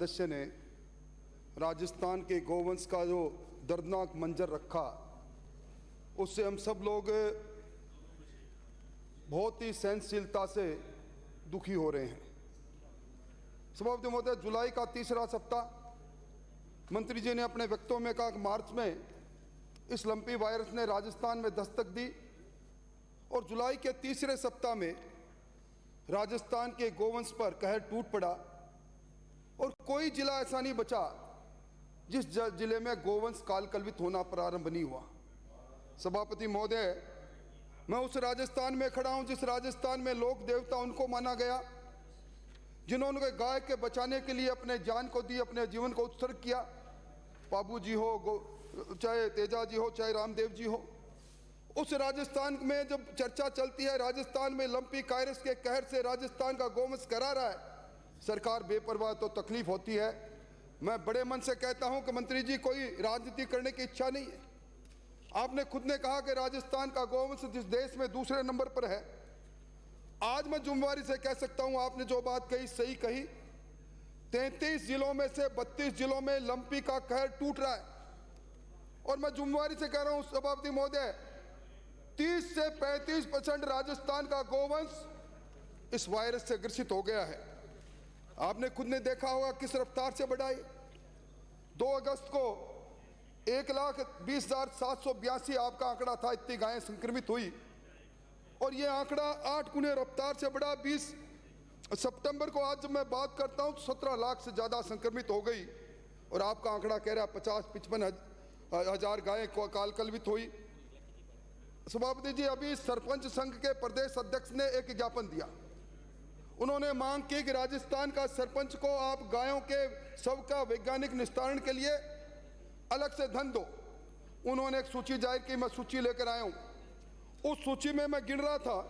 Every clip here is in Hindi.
सदस्य ने राजस्थान के गोवंश का जो दर्दनाक मंजर रखा, उससे हम सब लोग बहुत ही सहनशीलता से दुखी हो रहे हैं। सभापति महोदय, जुलाई का तीसरा सप्ताह मंत्री जी ने अपने वक्तव्य में कहा कि मार्च में इस लंपी वायरस ने राजस्थान में दस्तक दी और जुलाई के तीसरे सप्ताह में राजस्थान के गोवंश पर कहर टूट पड़ा और कोई जिला ऐसा नहीं बचा जिस जिले में गोवंश कालकलवित होना प्रारंभ नहीं हुआ। सभापति महोदय, मैं उस राजस्थान में खड़ा हूं जिस राजस्थान में लोक देवता उनको माना गया जिन्होंने गाय के बचाने के लिए अपने जान को दी, अपने जीवन को उत्सर्ग किया। बाबू जी हो, चाहे तेजा जी हो, चाहे रामदेव जी हो। उस राजस्थान में जब चर्चा चलती है, राजस्थान में लंपी वायरस के कहर से राजस्थान का गोवंश करा रहा है, सरकार बेपरवाह, तो तकलीफ होती है। मैं बड़े मन से कहता हूं कि मंत्री जी, कोई राजनीति करने की इच्छा नहीं है। आपने खुद ने कहा कि राजस्थान का गोवंश जिस देश में दूसरे नंबर पर है। आज मैं जिम्मेवारी से कह सकता हूं, आपने जो बात कही सही कही। 33 जिलों में से 32 जिलों में लंपी का कहर टूट रहा है और मैं जिम्मेवारी से कह रहा हूं सभापति महोदय, 30 से 35% राजस्थान का गोवंश इस वायरस से ग्रसित हो गया है। आपने खुद ने देखा होगा किस रफ्तार से बढ़ा है। 2 अगस्त को 1,20,782 आपका आंकड़ा था, इतनी गायें संक्रमित हुई और ये आंकड़ा 8 गुने रफ्तार से बढ़ा। 20 सितंबर को आज जब मैं बात करता हूं तो 17 लाख से ज्यादा संक्रमित हो गई और आपका आंकड़ा कह रहा है 50-55 हजार गायें कालकलवित हुई। सभापति जी, अभी सरपंच संघ के प्रदेश अध्यक्ष ने एक ज्ञापन दिया। उन्होंने मांग की कि राजस्थान का सरपंच को आप गायों के शव का वैज्ञानिक निस्तारण के लिए अलग से धन दो। उन्होंने एक सूची जाहिर की, मैं सूची लेकर आया हूं। उस सूची में मैं गिन रहा था,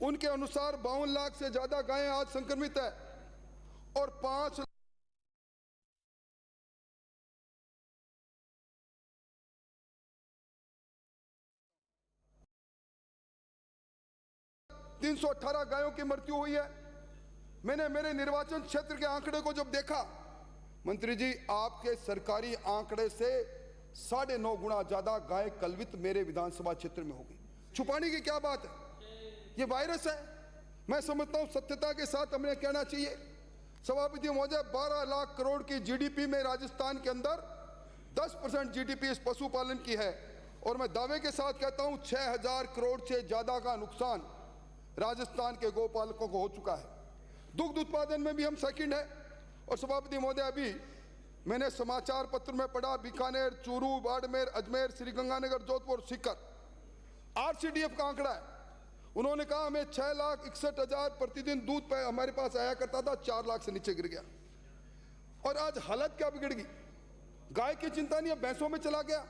उनके अनुसार 52 लाख से ज्यादा गायें आज संक्रमित है और 5 318 गायों की मृत्यु हुई है। मैंने मेरे निर्वाचन क्षेत्र के आंकड़े को जब देखा, मंत्री जी, आपके सरकारी आंकड़े से 9.5 गुना ज्यादा गाय कलवित मेरे विधानसभा क्षेत्र में होगी। छुपाने की क्या बात है? ये वायरस है। मैं समझता हूं सत्यता के साथ हमें कहना चाहिए। सभापति महोदय, 12 लाख करोड़ की जीडीपी में राजस्थान के अंदर 10% जीडीपी इस पशुपालन की है और मैं दावे के साथ कहता हूं 6,000 करोड़ से ज्यादा का नुकसान राजस्थान के गोपालकों को हो चुका है। दुग्ध उत्पादन में भी हम सेकंड है। और सभापति महोदय, अभी मैंने समाचार पत्र में पढ़ा, बीकानेर, चूरू, बाड़मेर, अजमेर, श्रीगंगानगर, जोधपुर, सीकर, आरसीडीएफ का आंकड़ा है। उन्होंने कहा हमें 6,61,000 प्रतिदिन दूध पे हमारे पास आया करता था, 4 लाख से नीचे गिर गया। और आज हालत क्या बिगड़ गई? गाय की चिंता नहीं, भैंसों में चला गया,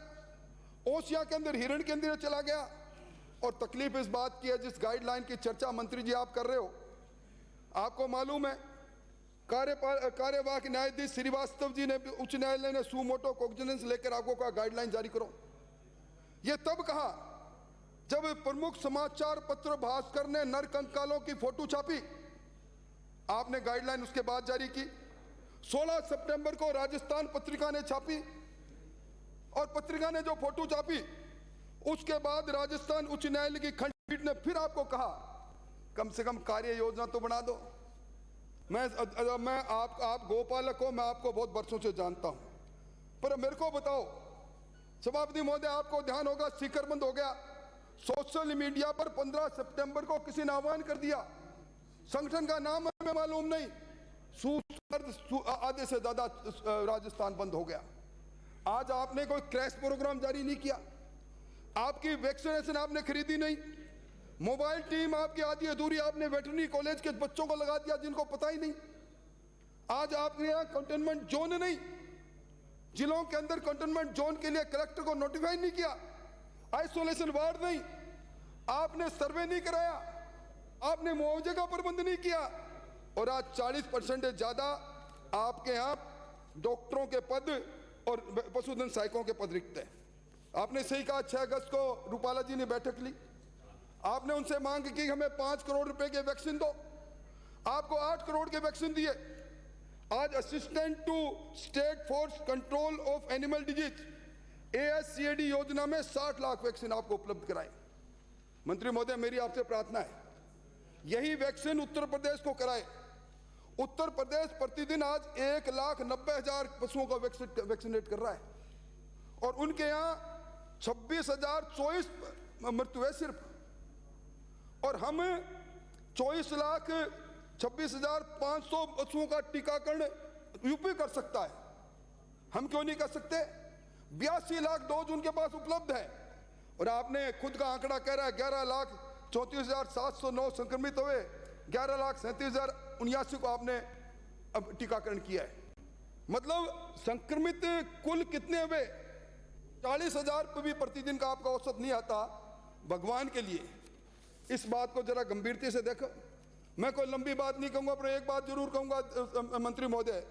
ओसिया के अंदर, हिरण के अंदर चला गया। और तकलीफ इस बात की है, जिस गाइडलाइन की चर्चा मंत्री जी आप कर रहे हो, आपको मालूम है कार्यवाहक न्यायाधीश श्रीवास्तव जी ने उच्च न्यायालय ने सुमोटो कॉग्निजेंस लेकर आपको कहा गाइडलाइन जारी करो। यह तब कहा जब प्रमुख समाचार पत्र भास्कर ने नरकंकालों की फोटो छापी। आपने गाइडलाइन उसके बाद जारी की। 16 सितंबर को राजस्थान पत्रिका ने छापी और पत्रिका ने जो फोटो छापी, उसके बाद राजस्थान उच्च न्यायालय की खंडपीठ ने फिर आपको कहा कम से कम कार्य योजना तो बना दो। मैं आप गोपालक हो, मैं आपको बहुत वर्षों से जानता हूं, पर मेरे को बताओ सभापति महोदय, आपको ध्यान होगा सीकर बंद हो गया। सोशल मीडिया पर 15 सितंबर को किसी ने आह्वान कर दिया, संगठन का नाम हमें मालूम नहीं, आधे से ज्यादा राजस्थान बंद हो गया। आज आपने कोई क्रैश प्रोग्राम जारी नहीं किया, आपकी वैक्सीनेशन आपने खरीदी नहीं, मोबाइल टीम आपकी आधी अधूरी आपने वेटरनरी कॉलेज के बच्चों को लगा दिया जिनको पता ही नहीं। आज आपने यहां कंटेनमेंट जोन नहीं, जिलों के अंदर कंटेनमेंट जोन के लिए कलेक्टर को नोटिफाई नहीं किया, आइसोलेशन वार्ड नहीं, आपने सर्वे नहीं कराया, आपने मुआवजे का प्रबंध नहीं किया और आज 40% से ज्यादा आपके यहां डॉक्टरों के पद और पशुधन सहायकों के पद रिक्त है। आपने सही कहा, 6 अगस्त को रूपाला जी ने बैठक ली, आपने उनसे मांग की हमें 5 करोड़ रुपए के वैक्सीन दो, आपको 8 करोड़ के वैक्सीन दिए। आज assistant to state for control of animal disease ASCAD योजना में 60 लाख वैक्सीन आपको उपलब्ध कराए। मंत्री महोदय, मेरी आपसे प्रार्थना है, यही वैक्सीन उत्तर प्रदेश को कराए। उत्तर प्रदेश प्रतिदिन आज 1,90,000 पशुओं को वैक्सीनेट कर रहा है और उनके यहाँ 26,024 मृत्यु है सिर्फ, और हम 24,26,500 पशुओं का टीकाकरण यूपी कर सकता है, हम क्यों नहीं कर सकते? 82 लाख डोज उनके पास उपलब्ध है और आपने खुद का आंकड़ा कह रहा है 11,34,709 संक्रमित हुए, 11,37,079 को आपने अब टीकाकरण किया है। मतलब संक्रमित कुल कितने हुए? 40,000 पर भी प्रतिदिन का आपका औसत नहीं आता। भगवान के लिए इस बात को जरा गंभीरता से देखो। मैं कोई लंबी बात नहीं कहूंगा, पर एक बात जरूर कहूंगा मंत्री महोदय,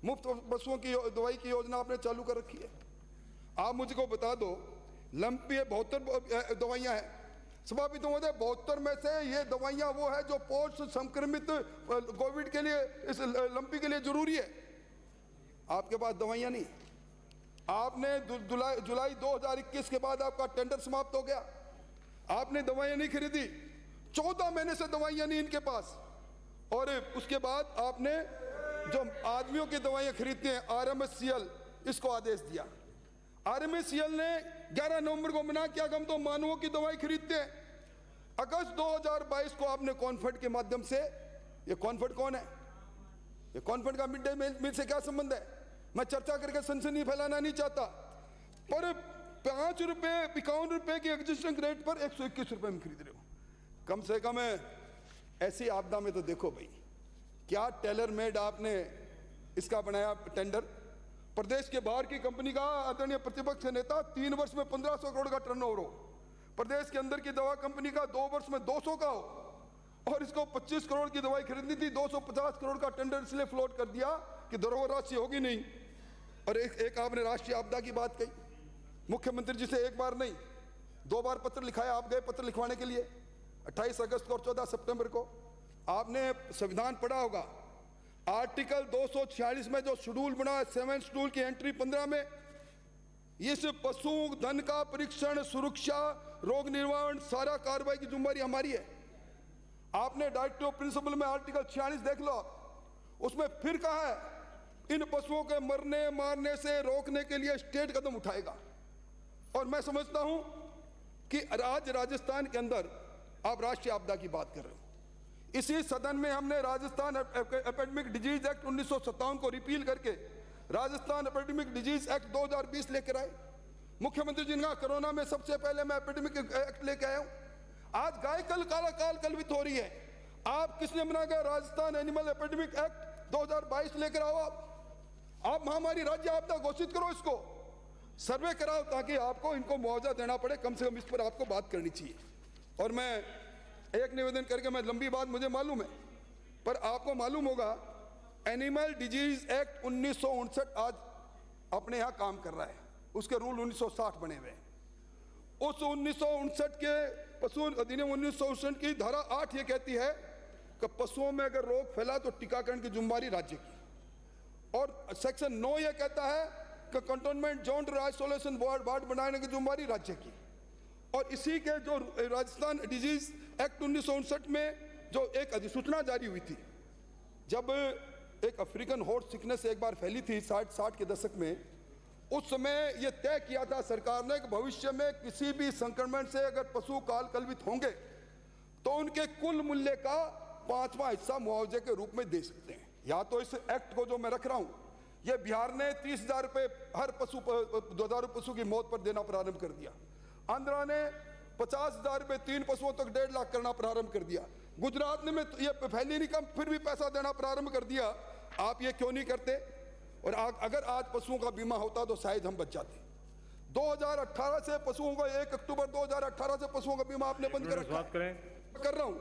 मुफ्त पशुओं की दवाई की योजना आपने चालू कर रखी है। आप मुझको बता दो, लंबी 72 दवाइयां हैं सभापति महोदय, 72 में से ये दवाइयां वो है जो पोस्ट संक्रमित कोविड के लिए, इस लंपी के लिए जरूरी है। आपके पास दवाइयां नहीं, आपने जुलाई 2021 के बाद आपका टेंडर समाप्त हो गया, आपने दवाइयां नहीं खरीदी, 14 महीने से दवाइयां नहीं इनके पास, और उसके बाद आपने जो आदमियों की दवाइयां खरीदते हैं RMSCL, इसको आदेश दिया। RMSCL ने 11 नवंबर को मना किया कि हम तो मानवों की दवाई खरीदते हैं। अगस्त 2022 को आपने कॉन्फेड के माध्यम से, ये कॉन्फेड कौन है? ये कॉन्फेड का मिड डे मील से क्या संबंध है? मैं चर्चा करके सनसनी फैलाना नहीं चाहता, पर 5 रुपए 51 रुपए की एग्जिस्टिंग रेट पर 121 रुपए में खरीद रहे हो। कम से कम ऐसी आपदा में तो देखो भाई, क्या टेलर मेड आपने इसका बनाया टेंडर। प्रदेश के बाहर की कंपनी का आदरणीय प्रतिपक्ष नेता 3 वर्ष में 1500 करोड़ का टर्नओवर हो, प्रदेश के अंदर की दवा कंपनी का 2 वर्ष में 200 का हो, और इसको 25 करोड़ की दवाई खरीदनी थी, 250 करोड़ का टेंडर इसलिए फ्लोट कर दिया कि धरोहर राशि होगी नहीं। और एक आपने राष्ट्रीय आपदा की बात कही, मुख्यमंत्री जी से एक बार नहीं 2 बार पत्र लिखाया। आप गए पत्र लिखवाने के लिए 28 अगस्त को और 14 सितंबर को। आपने संविधान पढ़ा होगा, आर्टिकल 246 में जो शेड्यूल बना है, 7 शेड्यूल की एंट्री 15 में, इस पशु धन का परीक्षण, सुरक्षा, रोग निवारण, सारा कार्रवाई की जिम्मेदारी हमारी है। आपने डायरेक्टिव प्रिंसिपल में आर्टिकल 46 देख लो, उसमें फिर कहा है इन पशुओं के मरने मारने से रोकने के लिए स्टेट कदम उठाएगा। और मैं समझता हूं कि आज राजस्थान के अंदर आप राष्ट्रीय आपदा की बात कर रहे हो, इसी सदन में हमने राजस्थान एपिडेमिक डिजीज एक्ट 1957 को रिपील करके राजस्थान एपिडेमिक डिजीज एक्ट 2020 लेकर आए। मुख्यमंत्री जी ने कहा कोरोना में सबसे पहले मैं एपिडेमिक एक्ट लेकर आया हूं। आज गाय कल काला काल कलवित हो रही है, आप किसने बना गया राजस्थान एनिमल एपिडेमिक एक्ट 2022 लेकर आओ। आप महामारी राज्य आपदा घोषित करो, इसको सर्वे कराओ ताकि आपको इनको मुआवजा देना पड़े, कम से कम इस पर आपको बात करनी चाहिए। और मैं एक निवेदन करके, मैं लंबी बात मुझे मालूम है, पर आपको मालूम होगा एनिमल डिजीज एक्ट 1959 आज अपने यहाँ काम कर रहा है, उसके रूल 1960 बने हुए हैं। उस 1959 के पशु अधिनियम 1959 की धारा 8 ये कहती है कि पशुओं में अगर रोग फैला तो टीकाकरण की जिम्मेदारी राज्य की, और सेक्शन 9 ये कहता है कि कंटोनमेंट जोन आइसोलेशन वार्ड बनाने की जिम्मेदारी राज्य की। और इसी के जो राजस्थान डिजीज एक्ट 1959 में जो एक अधिसूचना जारी हुई थी, जब एक अफ्रीकन हॉर्स सिकनेस एक बार फैली थी 60 के दशक में, उस समय यह तय किया था सरकार ने कि भविष्य में किसी भी संक्रमण से अगर पशु काल कलवित होंगे तो उनके कुल मूल्य का 5वां हिस्सा मुआवजे के रूप में दे सकते हैं। या तो इस एक्ट को जो मैं रख रहा हूं, यह बिहार ने 30,000 रुपए हर पशु, दुधारू पशु की मौत पर देना प्रारंभ कर दिया। आंध्रा ने 50,000 रुपए 3 पशुओं तक 1.5 लाख करना प्रारंभ कर दिया। गुजरात ने में ये फैली नहीं कम, फिर भी पैसा देना प्रारंभ कर दिया। आप ये क्यों नहीं करते? और अगर आज पशुओं का बीमा होता तो शायद हम बच जाते। 2018 से पशुओं का 1 अक्टूबर 2018 से पशुओं का बीमा आपने बंद कर रखा है। कर रहा हूं,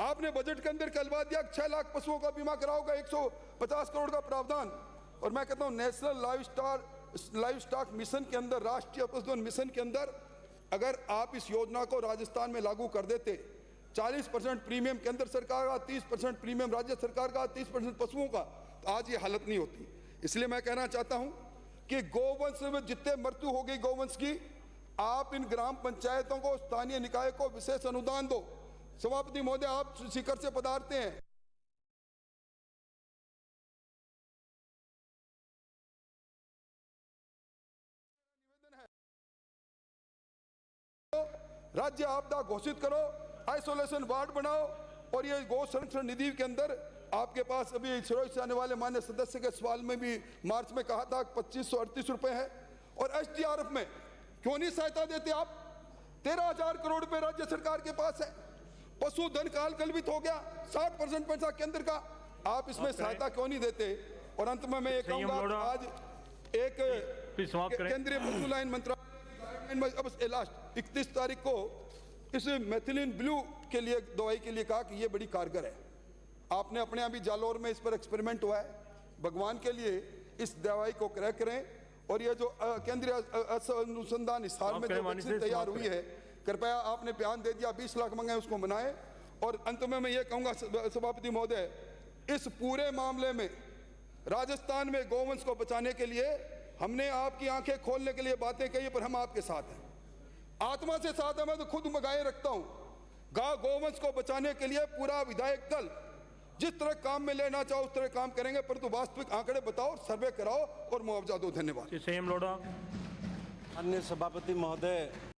आपने बजट के अंदर कहलवा दिया 6 लाख पशुओं का बीमा कराओगे, 150 करोड़ का प्रावधान। और मैं कहता हूं नेशनल लाइव स्टॉक मिशन के अंदर, राष्ट्रीय पशुधन मिशन के अंदर अगर आप इस योजना को राजस्थान में लागू कर देते, 40% प्रीमियम केंद्र सरकार का, 30% प्रीमियम राज्य सरकार का, 30% पशुओं का, तो आज ये हालत नहीं होती। इसलिए मैं कहना चाहता हूं कि गोवंश में जितने मृत्यु हो गई गोवंश की, आप इन ग्राम पंचायतों को, स्थानीय निकाय को विशेष अनुदान दो। सभापति महोदय, आप शिखर से पधारते हैं। राज्य आपदा घोषित करो, आइसोलेशन वार्ड बनाओ, और ये गौ संरक्षण निधि के अंदर आपके पास अभी सिरोही से आने वाले माननीय सदस्य के सवाल में भी मार्च में कहा था 2538 रुपए है। और एसडीआरएफ में क्यों नहीं सहायता देते आप? 13,000 करोड़ रुपए राज्य सरकार के पास है। पशुधन काल कलवित हो गया, 60% पैसा केंद्र का, आप इसमें सहायता क्यों नहीं देते? और अंत में मैं ये कहूंगा, आज एक केंद्रीय पशु लाइन मंत्रालय अब लास्ट 31 तारीख को इस मेथिलीन ब्लू के लिए दवाई के लिए कहा कि ये बड़ी कारगर है। आपने अपने यहाँ भी जालौर में इस पर एक्सपेरिमेंट हुआ है। भगवान के लिए इस दवाई को क्रय करें। और ये जो केंद्रीय अनुसंधान हिसार में जो वैक्सीन तैयार हुई है, कृपया आपने बयान दे दिया 20 लाख मंगाए, उसको मनाएं। और अंत में मैं ये कहूँगा सभापति महोदय, इस पूरे मामले में राजस्थान में गोवंश को बचाने के लिए हमने आपकी आंखें खोलने के लिए बातें कही, पर हम आपके साथ हैं, आत्मा से साथ है। मैं तो खुद गाय रखता हूं। गोवंश को बचाने के लिए पूरा विधायक दल जिस तरह काम में लेना चाहो उस तरह काम करेंगे, परंतु वास्तविक आंकड़े बताओ, सर्वे कराओ और मुआवजा दो। धन्यवाद। अन्य सभापति महोदय।